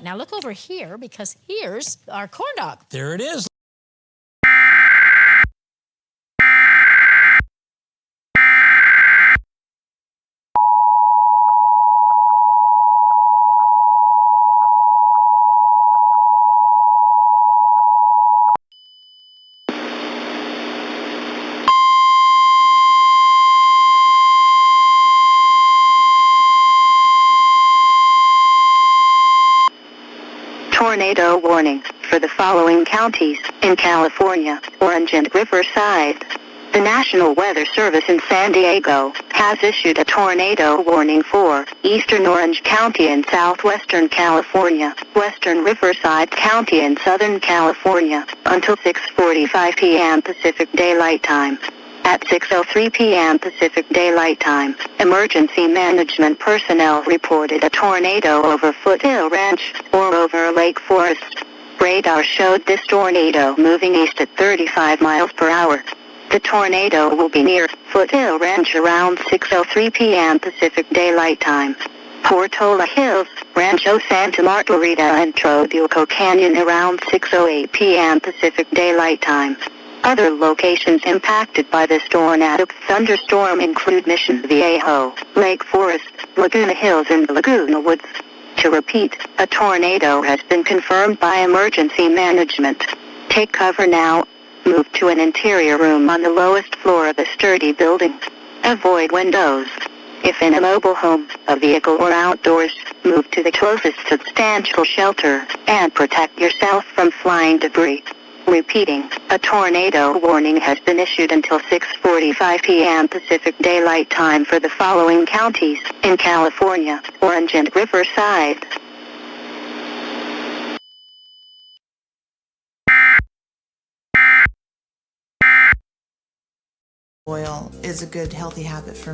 Now look over here, because here's our corn dog. There it is. Tornado warning for the following counties in California: Orange and Riverside. The National Weather Service in San Diego has issued a tornado warning for Eastern Orange County in southwestern California, Western Riverside County in Southern California, until 6:45 p.m. Pacific Daylight Time. At 6:03 p.m. Pacific Daylight Time, emergency management personnel reported a tornado over Foothill Ranch, or over Lake Forest. Radar showed this tornado moving east at 35 miles per hour. The tornado will be near Foothill Ranch around 6:03 p.m. Pacific Daylight Time. Portola Hills, Rancho Santa Margarita and Trobuco Canyon around 6:08 p.m. Pacific Daylight Time. Other locations impacted by this tornadic thunderstorm include Mission Viejo, Lake Forest, Laguna Hills and Laguna Woods. To repeat, a tornado has been confirmed by emergency management. Take cover now. Move to an interior room on the lowest floor of a sturdy building. Avoid windows. If in a mobile home, a vehicle or outdoors, move to the closest substantial shelter and protect yourself from flying debris. Repeating, a tornado warning has been issued until 6:45 p.m. Pacific Daylight Time for the following counties in California: Orange and Riverside. Oil is a good healthy habit for